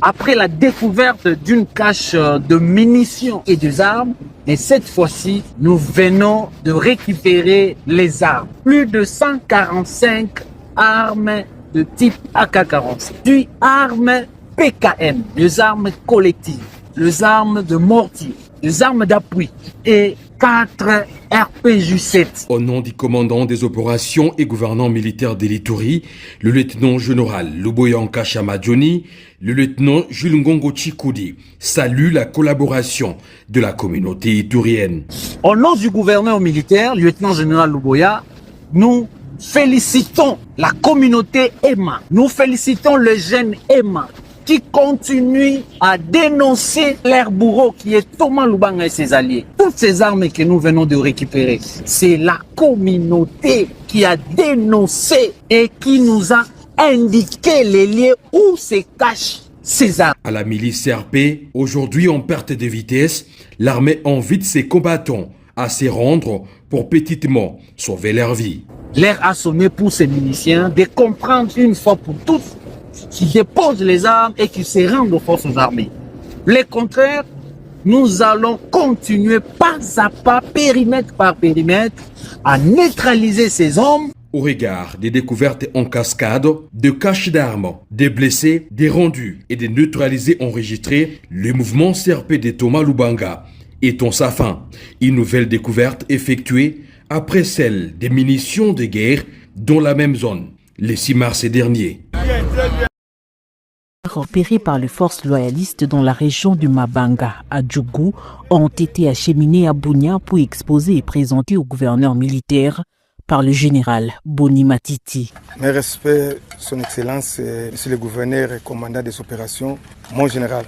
Après la découverte d'une cache de munitions et des armes, et cette fois-ci, nous venons de récupérer les armes. Plus de 145 armes de type AK-47, puis armes PKM, les armes collectives, les armes de mortier, les armes d'appui et 4 RPG-7. Au nom du commandant des opérations et gouvernant militaire d'Elituri, le lieutenant-général Luboyanka Chamadjoni, le lieutenant Jules Ngongo Chikoudi salue la collaboration de la communauté iturienne. Au nom du gouverneur militaire, lieutenant-général Luboya, nous félicitons la communauté EMA. Nous félicitons les jeunes EMA qui continuent à dénoncer leur bourreau qui est Thomas Lubanga et ses alliés. Toutes ces armes que nous venons de récupérer, c'est la communauté qui a dénoncé et qui nous a indiqué les lieux où se cachent ces armes. À la milice CRP, aujourd'hui en perte de vitesse, l'armée invite ses combattants à se rendre pour petitement sauver leur vie. L'air a sonné pour ces miliciens de comprendre une fois pour toutes qui déposent les armes et qui se rendent aux forces armées. Le contraire, nous allons continuer pas à pas, périmètre par périmètre, à neutraliser ces hommes. Au regard des découvertes en cascade, de caches d'armes, des blessés, des rendus et des neutralisés enregistrés, le mouvement CRP de Thomas Lubanga est en sa fin. Une nouvelle découverte effectuée après celle des munitions de guerre dans la même zone, le 6 mars dernier. Repérés par les forces loyalistes dans la région du Mabanga, à Djougou, ont été acheminés à Bunia pour exposer et présenter au gouverneur militaire par le général Boni Matiti. Mes respects, son excellence, monsieur le gouverneur et commandant des opérations, mon général.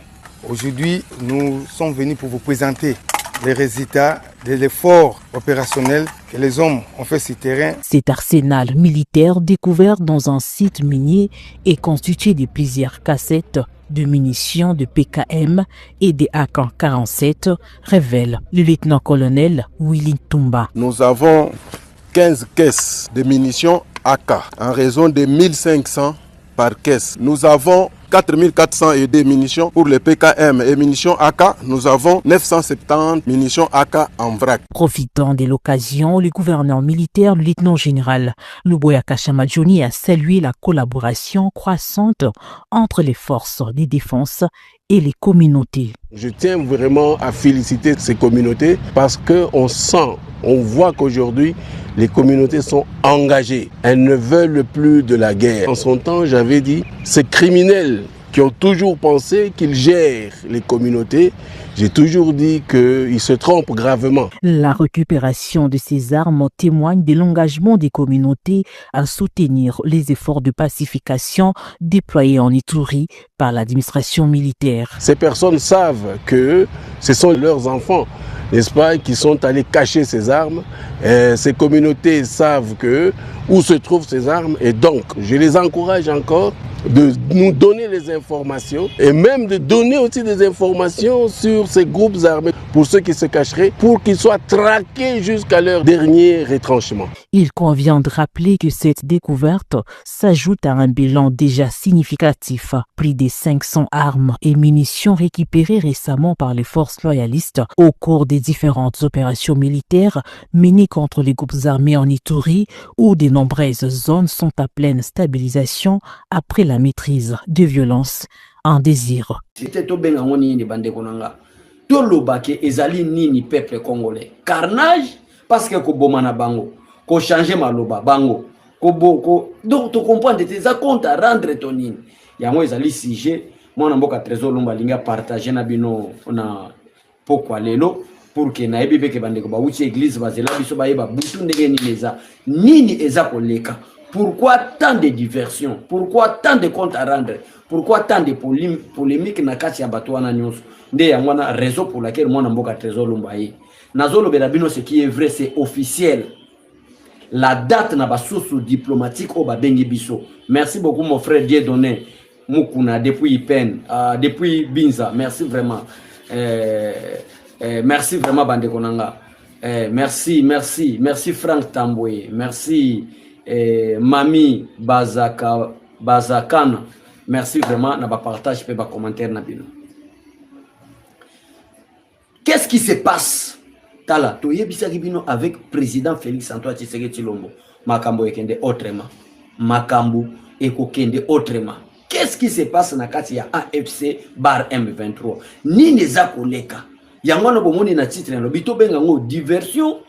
Aujourd'hui, nous sommes venus pour vous présenter les résultats de l'effort opérationnel que les hommes ont fait sur terrain. Cet arsenal militaire découvert dans un site minier est constitué de plusieurs cassettes de munitions de PKM et des AK-47, révèle le lieutenant-colonel Willy Tumba. Nous avons 15 caisses de munitions AK en raison de 1500 par caisse. Nous avons 4400 et des munitions pour les PKM et munitions AK. Nous avons 970 munitions AK en vrac. Profitant de l'occasion, le gouverneur militaire, le lieutenant-général Luboyaka Chamadjoni, a salué la collaboration croissante entre les forces de défense et les communautés. Je tiens vraiment à féliciter ces communautés parce qu'on sent, on voit qu'aujourd'hui, les communautés sont engagées. Elles ne veulent plus de la guerre. En son temps, j'avais dit, ces criminels qui ont toujours pensé qu'ils gèrent les communautés, j'ai toujours dit qu'ils se trompent gravement. La récupération de ces armes témoigne de l'engagement des communautés à soutenir les efforts de pacification déployés en Ituri par l'administration militaire. Ces personnes savent que ce sont leurs enfants, n'est-ce pas, qui sont allés cacher ces armes. Et ces communautés savent que où se trouvent ces armes et donc je les encourage encore de nous donner les informations et même de donner aussi des informations sur ces groupes armés pour ceux qui se cacheraient, pour qu'ils soient traqués jusqu'à leur dernier retranchement. Il convient de rappeler que cette découverte s'ajoute à un bilan déjà significatif. Plus de 500 armes et munitions récupérées récemment par les forces loyalistes au cours des différentes opérations militaires menées contre les groupes armés en Ituri, où de nombreuses zones sont à pleine stabilisation après la maîtrise des violences en désir. Tolobake ezali nini peuple congolais carnage parce que ko bomana bango ko changer maloba bango ko boko donc tu comprends tes comptes à rendre tonine yango ezali sujet mwana mboka trésor lumba linga partager na bino na pokwa lelo pour que na ebibe ke bandeko ba uti église bazela biso ba yeba butu ndenge nini eza koleka. Pourquoi tant de diversions? Pourquoi tant de comptes à rendre? Pourquoi tant de polémiques na kati ya bato wana nyonso? Nde ya mwana raison pour laquelle mwana mboka trésor lumbaye. Nazolo belabino ce qui est vrai, c'est officiel. La date na basoso diplomatique au babengi biso. Merci beaucoup mon frère Dieudonné Mukuna depuis Ipen, depuis Binza. Merci vraiment. Merci vraiment Bandekonanga. Merci Frank Tamboué. Merci Mami Bazakana. Merci vraiment na ba partage pe ba commentaire na bino. Qu'est-ce qui se passe? Tala, to yebisaki bino avec président Félix Antoine Tshisekedi Tshilombo. Makambo ekende autrement. Makambo ekokende autrement. Qu'est-ce qui se passe na kati ya AFC bar M23? Nini za koleka? Yango na bomoni na titre na lobito benga ngo diversion,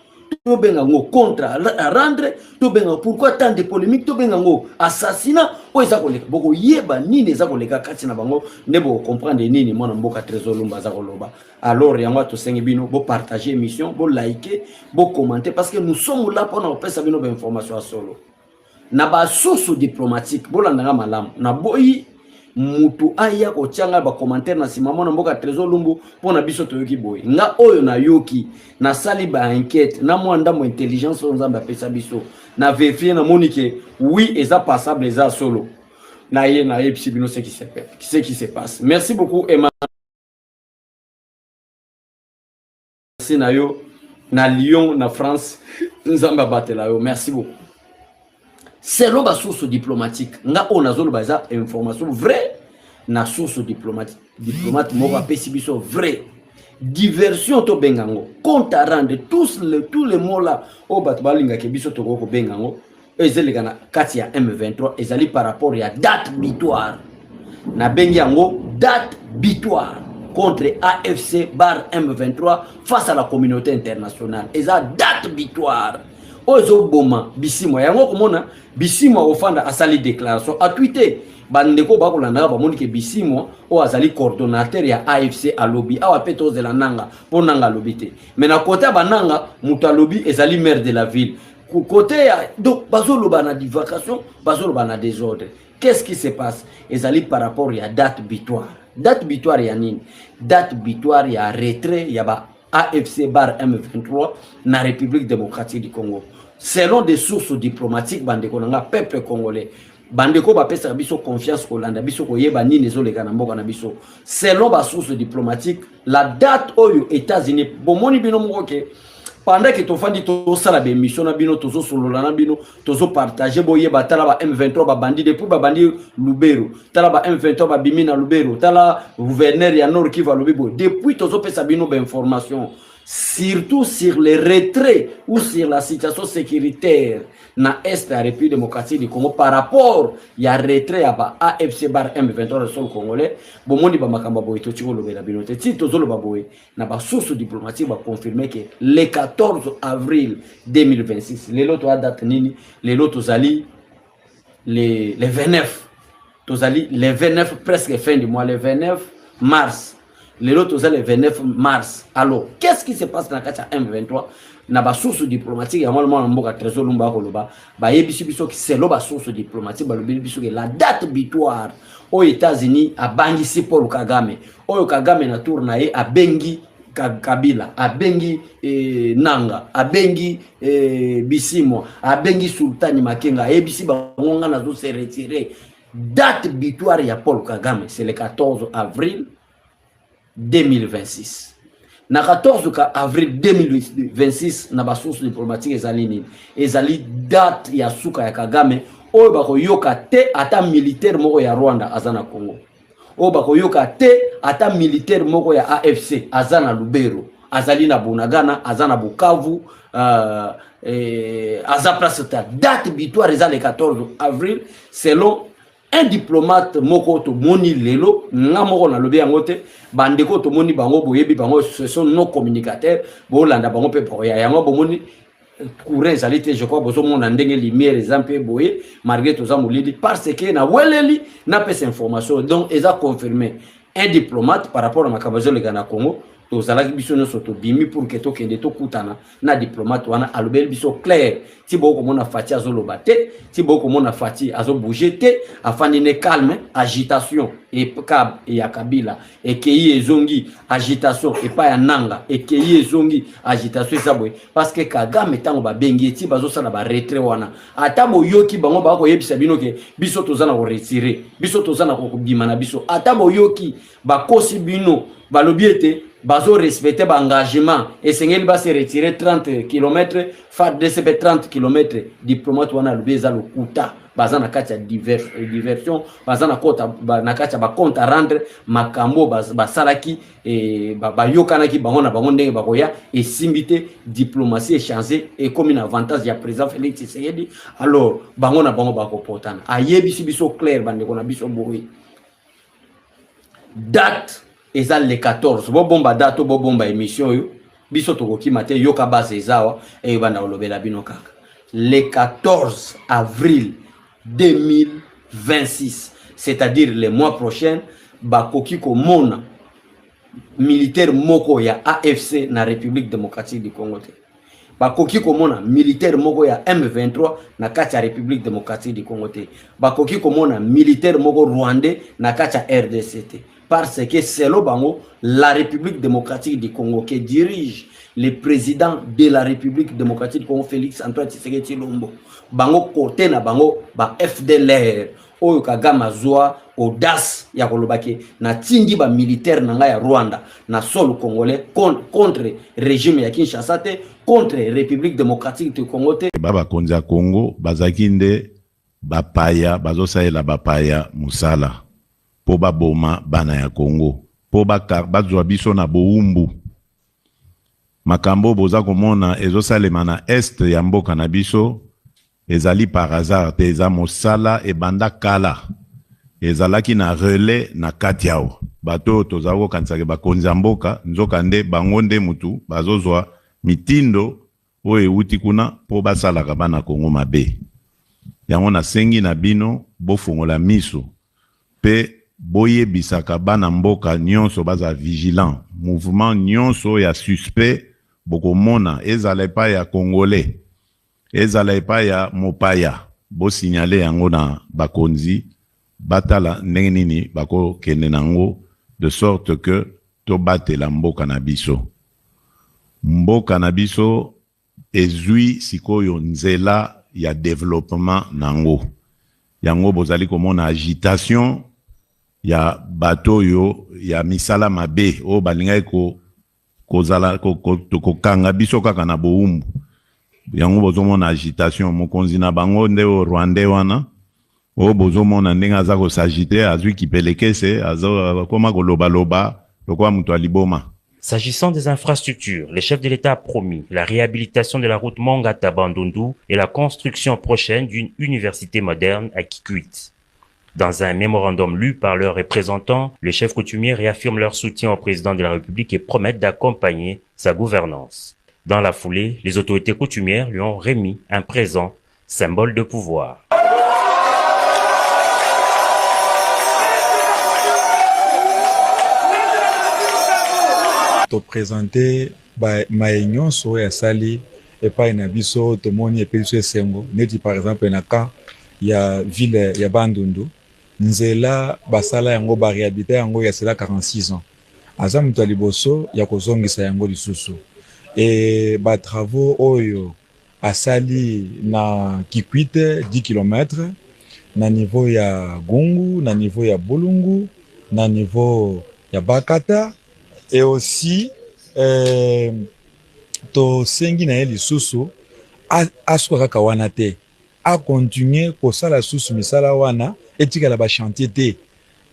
to benga ngo contre à rendre, to benga pourquoi tant de polémiques, to benga ngo assassinat, o za koleka. Boko yeba nini za koleka kati na bango, nebo comprendre nini mona mboka Trésor Lumba za koloba. Alors yango to sengi bino bo partager émission, bo liker, bo commenter parce que nous sommes là pour nous passer bino information solo. Na ba source diplomatique bolanda malamu na boyi mutu aya ko tianga ba commentaire na simamo na mboka Trésor Lumbu pona biso toyoki boyi nga oyo na yoki na sali ba enquête na mwanda mo intelligence onzamba pesa biso na vérifier na monike oui eza passable eza solo na yebisi bino ce qui se passe. Merci beaucoup Emma. Merci na yo na Lyon na France nzamba batela yo. Merci beaucoup. C'est la source diplomatique. Nga on a zolo baza information vraie na source diplomatique. Diplomate mo ba pesibiso vrai. Diversion to bengango. Compte à rendre tous les mots là au batbalinga ke biso to ko bengango. Ezeli kana kati ya M23 ezali par rapport ya date butoir. Na bengango date butoir contre AFC bar M23 face à la communauté internationale. Eza date butoir. Ozo boma bisimo yango komona bisimo ofanda asali déclaration a tweeté bandeko bakolanda ba monike bisimo o azali coordonnateur ya AFC a lobby awa peto zela nanga ponanga lobité mais na côté bananga muta lobby ezali maire de la ville côté ya donc bazolo bana divagation bazolo bana désordre. Qu'est-ce qui se passe? Ezali par rapport ya date butoir ya nini? Date butoir ya retrait ya ba AFC bar M23 na République démocratique du Congo. Selon des sources diplomatiques, bandeko nanga peuple congolais, bandeko ba pesa biso confiance Hollande, biso ko yeba nini ezoleka na mboka na biso. Selon ba sources diplomatiques, la date oyo États-Unis bomoni bino moke pendant que tofandi to sala be mission na bino tozo solola na bino tozo partager boye batala ba M23 ba bandi depuis ba bandi Lubero tala ba M23 ba bimina Lubero tala gouverneur ya Nord Kivu Lubero depuis tozo pesa bino ba information surtout sur les retraits ou sur la situation sécuritaire na est la République démocratique du Congo par rapport ya retrait à ba AFC bar M23 le sol congolais bomoni ba makamba boye to tiko lobela bino te ti tozo loba boye na ba source diplomatique ba confirmer que le 14 avril 2026 les loto a date nini les loto zali les 29 tozali les 29 presque fin du mois le 29 mars les loto zali le 29 mars. Alors qu'est-ce qui se passe dans la carte M23 na ba source diplomatique ya mwana mboka Trésor Lumba koloba ba yebisi biso ki c'est ba source diplomatique ba lobi biso que la date butoir aux États-Unis a bangisi Paul Kagame oyo Kagame na tour na ye a bengi Kabila a bengi Nanga a bengi Bisimo a bengi Sultani Makenga yebisi ba ngonga na zo se retirer. Date butoir ya Paul Kagame c'est le 14 avril 2026. Na 14 avril 2026 na ba source diplomatique ezali nini? Ezali date ya suka ya Kagame oyo bako yoka te ata militaire moko ya Rwanda azana Congo. Oyo bako yoka te ata militaire moko ya AFC azana Lubero, azali na Bunagana, azana Bukavu, aza place ta date butoir ezali le 14 avril selon un diplomate moko to moni lelo nga moko na lobi yango te bandeko to moni bango boyebi bango ce sont nos communicateurs bo landa bango pe boya yango bo moni courant zalité je crois bozo mona ndenge lumière exemple boye malgré to za molidi parce que na weleli na pesa information donc eza confirmé un diplomate par rapport à makabazo le Ghana Congo tozalaki biso nyonso tobimi pour que tokende tokutana na diplomate wana alobeli biso clair ti boko mona Fati azoloba te ti boko mona Fati azo bouger te afani ne calme agitation et ya Kabila et kei ezongi agitation et pas ya Nanga et kei ezongi agitation sabwe parce que Kagame tango ba bengi ti bazo sala ba retrait wana ata boyoki bango ba ko yebisa bino ke biso tozana ko retirer biso tozana ko bima na biso ata boyoki ba kosi bino ba lobiete bazo respecter ba engagement et sengeli ba se retirer 30 km fa DCP 30 km diplomate wana lobeza lokuta baza na kati ya diversion baza na kota na kati ya ba compte à rendre makambo basalaki bayokanaki bango na bango ndenge bakoya esimbi te diplomatie échanger et comme un avantage ya président Félix Tshisekedi alors bango na bango bakopotana ayebisi biso clair bandeko na biso boye date eza le 14 bobomba date bobomba émission yo biso tokokima te yoka base ezawa banda olobela bino kaka le 14 avril 2026 c'est-à-dire le mois prochain bakoki komona militaire moko ya AFC na République démocratique du Congo te bakoki komona militaire moko ya M23 na kati ya République démocratique du Congo te bakoki komona militaire moko rwandais na kati ya RDC te parce que c'est le bango la République démocratique du Congo qui dirige le président de la République démocratique du Congo Félix Antoine Tshisekedi Tshilombo bango côté na bango ba FDLR oyo kagama zwa audace ya kolobaki na tindi ba militaire nanga ya Rwanda na sol congolais contre régime ya Kinshasa te contre République démocratique du Congo te baba konza Congo bazakinde bapaya bazosaela bapaya musala po baboma bana ya Congo po bazwa biso na boumbu makambo boza komona ezosalema na est ya mboka na biso ezali par hasard te eza mosala ebanda kala ezalaki na relais na kati yao bato tozala kokanisaka bakonzi ya mboka nzoka nde bango nde mutu bazozwa mitindo oyo ewuti kuna po basalaka bana Kongo mabe yango nasengi na bino bofungola miso pe boyebisaka bana mboka nyonso baza vigilant mouvement nyonso ya suspect bokomona ezala epa ya congolais ezala epa ya mopaya bo signale yango na bakonzi batala ndenge nini bako kende nango de sorte que to batela mboka na biso ezui sikoyo nzela ya développement nango yango bozali komona agitation ya bato yo ya misala mabe o balingai kozala kokanga biso kaka na boumbu yango bozomona agitation mokonzi na bango nde o Rwandais wana o bozomona ndenge aza kosagite azwi kipelekese aza koma koloba lokwa mutu aliboma. S'agissant des infrastructures, le chef de l'État a promis la réhabilitation de la route Mongata-Bandundu et la construction prochaine d'une université moderne à Kikwit. Dans un mémorandum lu par leurs représentants, les chefs coutumiers réaffirment leur soutien au président de la République et promettent d'accompagner sa gouvernance. Dans la foulée, les autorités coutumières lui ont remis un présent, symbole de pouvoir. To présenter maenyon so ya sali epai na biso tomoni epeso esengo neti par exemple na ka ya ville ya Bandundu nzela basala yango ba réhabiliter yango ya sela 46 ans aza mutu liboso ya kozongisa yango lisusu et ba travaux oyo asali na Kikwit 10 km na niveau ya Gungu na niveau ya Bulungu na niveau ya Bakata et aussi to sengi na lisusu aswa kaka wana te a continuer kosala susu misala wana etikala ba chantier te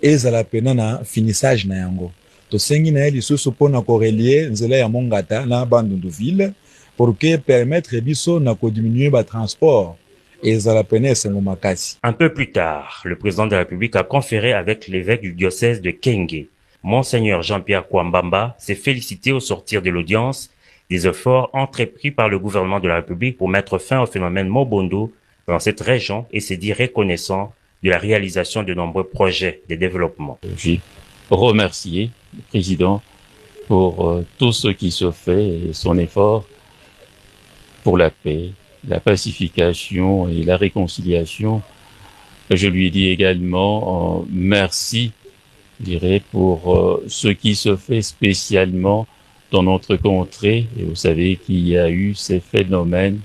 ezala pena na finissage na yango to sengi na lisusu pona ko relier nzela ya Mongata na Bandundu ville pour que permettre biso na ko diminuer ba transport ezala pena esengo makasi. Un peu plus tard, le président de la République a conféré avec l'évêque du diocèse de Kenge. Monseigneur Jean-Pierre Kwambamba s'est félicité au sortir de l'audience des efforts entrepris par le gouvernement de la République pour mettre fin au phénomène Mobondo dans cette région et s'est dit reconnaissant de la réalisation de nombreux projets de développement. J'ai remercié le président pour tout ce qui se fait et son effort pour la paix, la pacification et la réconciliation. Je lui ai dit également merci, je dirais, pour ce qui se fait spécialement dans notre contrée. Et vous savez qu'il y a eu ces phénomènes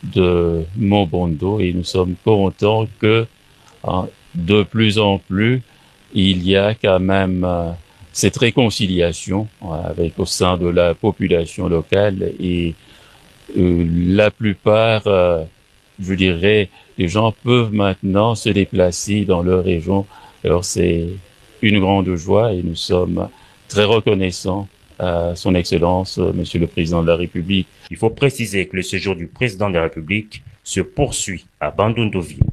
de Mobondo et nous sommes contents que de plus en plus il y a quand même cette réconciliation avec au sein de la population locale et la plupart je dirais, les gens peuvent maintenant se déplacer dans leur région. Alors c'est une grande joie et nous sommes très reconnaissants à son Excellence, Monsieur le Président de la République. Il faut préciser que le séjour du Président de la République se poursuit à Bandundu-Ville.